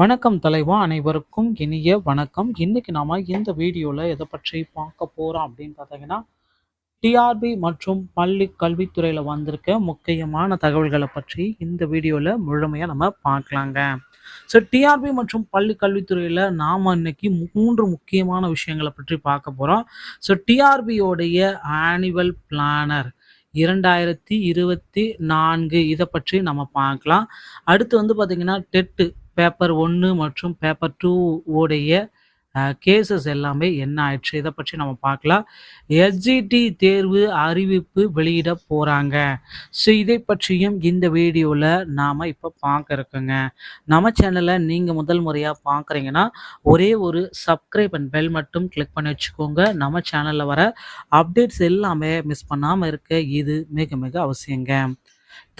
வணக்கம் தலைவா, அனைவருக்கும் இனிய வணக்கம். இன்னைக்கு நாம இந்த வீடியோல எதை பற்றி பார்க்க போறோம் அப்படின்னு பார்த்தீங்கன்னா, டிஆர்பி மற்றும் பள்ளி கல்வித்துறையில வந்திருக்க முக்கியமான தகவல்களை பற்றி இந்த வீடியோல முழுமையா நம்ம பார்க்கலாங்க. ஸோ டிஆர்பி மற்றும் பள்ளி கல்வித்துறையில நாம இன்னைக்கு 3 முக்கியமான விஷயங்களை பற்றி பார்க்க போறோம். ஸோ டிஆர்பியோடைய ஆனுவல் பிளானர் 2024 இதை பற்றி நம்ம பார்க்கலாம். அடுத்து வந்து பார்த்தீங்கன்னா டெட்டு பேப்பர் 1 மற்றும் பேப்பர் 2 உடைய கேசஸ் எல்லாமே என்ன ஆயிடுச்சு இதை பற்றி நம்ம பார்க்கலாம். எஸ்ஜிடி தேர்வு அறிவிப்பு வெளியிட போகிறாங்க. ஸோ இதை பற்றியும் இந்த வீடியோவில் நாம் இப்போ பார்க்க இருக்கோங்க. நம்ம சேனலை நீங்கள் முதல் முறையாக பார்க்குறீங்கன்னா ஒரே ஒரு சப்ஸ்கிரைப் அண்ட் பெல் மட்டும் கிளிக் பண்ணி வச்சுக்கோங்க. நம்ம சேனலில் வர அப்டேட்ஸ் எல்லாமே மிஸ் பண்ணாமல் இருக்க இது மிக மிக அவசியங்க.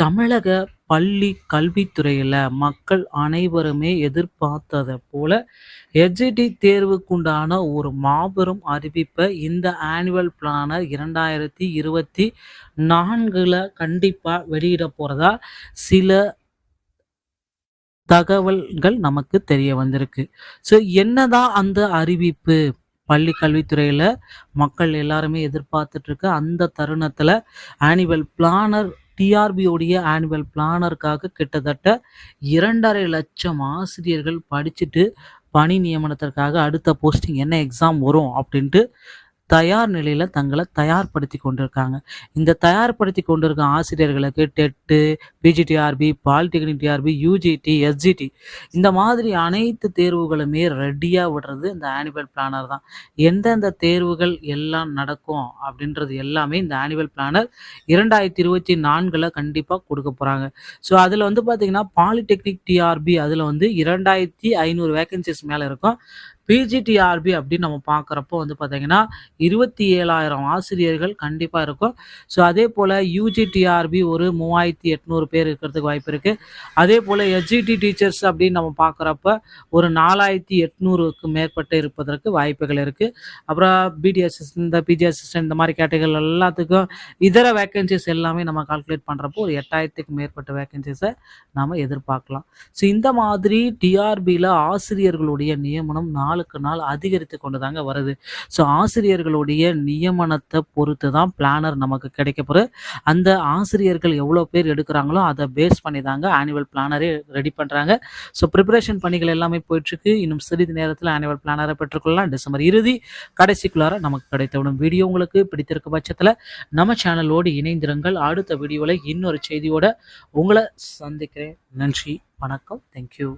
தமிழக பள்ளி கல்வித்துறையில் மக்கள் அனைவருமே எதிர்பார்த்ததை போல எஸ்ஜிடி தேர்வுக்குண்டான ஒரு மாபெரும் அறிவிப்பை இந்த ஆனுவல் பிளானர் 2024 கண்டிப்பாக வெளியிட போகிறதா சில தகவல்கள் நமக்கு தெரிய வந்திருக்கு. ஸோ என்னதான் அந்த அறிவிப்பு? பள்ளி கல்வித்துறையில் மக்கள் எல்லாருமே எதிர்பார்த்துட்டு இருக்க அந்த தருணத்தில் ஆனுவல் பிளானர் டிஆர்பியோடைய ஆனுவல் பிளானருக்காக கிட்டத்தட்ட 2.5 லட்சம் ஆசிரியர்கள் படிச்சுட்டு பணி நியமனத்திற்காக அடுத்த போஸ்டிங் என்ன எக்ஸாம் வரும் அப்படின்ட்டு தயார் நிலையில் தங்களை தயார்படுத்தி கொண்டிருக்காங்க. இந்த தயார்படுத்தி கொண்டிருக்க ஆசிரியர்களுக்கு TET, PG TRB, polytechnic TRB, UGT, SGT இந்த மாதிரி அனைத்து தேர்வுகளுமே ரெடியாக விடுறது இந்த ஆனுவல் பிளானர் தான். எந்தெந்த தேர்வுகள் எல்லாம் நடக்கும் அப்படின்றது எல்லாமே இந்த ஆனுவல் பிளானர் 2024 கண்டிப்பாக கொடுக்க போகிறாங்க. ஸோ அதில் வந்து பார்த்திங்கன்னா பாலிடெக்னிக் டிஆர்பி அதில் வந்து 2500 வேகன்சிஸ் மேலே இருக்கும். பிஜிடிஆர்பி அப்படின்னு நம்ம பார்க்குறப்போ வந்து பார்த்திங்கன்னா 27,000 ஆசிரியர்கள் கண்டிப்பாக இருக்கும். ஸோ அதே போல் யூஜிடிஆர்பி ஒரு 3,800 பேர் இருக்கிறதுக்கு வாய்ப்பு இருக்குது. அதே போல் எஸ்ஜிடி டீச்சர்ஸ் அப்படின்னு நம்ம பார்க்குறப்ப ஒரு 4,800க்கு மேற்பட்டு இருப்பதற்கு வாய்ப்புகள் இருக்குது. அப்புறம் பிடி அசிஸ்டன்ட், இந்த பிஜி அசிஸ்டன்ட் இந்த மாதிரி கேட்டகரிகள் எல்லாத்துக்கும் இதர வேக்கன்சிஸ் எல்லாமே நம்ம கால்குலேட் பண்ணுறப்போ ஒரு 8,000க்கு மேற்பட்ட வேக்கன்சிஸை நாம் எதிர்பார்க்கலாம். ஸோ இந்த மாதிரி டிஆர்பியில் ஆசிரியர்களுடைய நியமனம் நாளுக்கு நாள் அதிகரித்து கொண்டு தாங்க வருது. ஸோ ஆசிரியர்களுடைய நியமனத்தை பொறுத்து தான் பிளானர் நமக்கு கிடைக்கப்போகுது. அந்த ஆசிரியர்கள் எவ்வளோ பேர் எடுக்கிறாங்களோ அதை பேஸ் பண்ணி தாங்க ஆனுவல் பிளானரே ரெடி பண்ணுறாங்க. ஸோ ப்ரிப்பரேஷன் பணிகள் எல்லாமே போயிட்டுருக்கு. இன்னும் சிறிது நேரத்தில் ஆனுவல் பிளானரை பெற்றுக்கொள்ளலாம். டிசம்பர் இறுதி கடைசிக்குள்ளார நமக்கு கிடைத்துவிடும். வீடியோ உங்களுக்கு பிடித்திருக்க பட்சத்தில் நம்ம சேனலோடு இணைந்திருங்கள். அடுத்த வீடியோவில் இன்னொரு செய்தியோட உங்களை சந்திக்கிறேன். நன்றி, வணக்கம், தேங்க்யூ.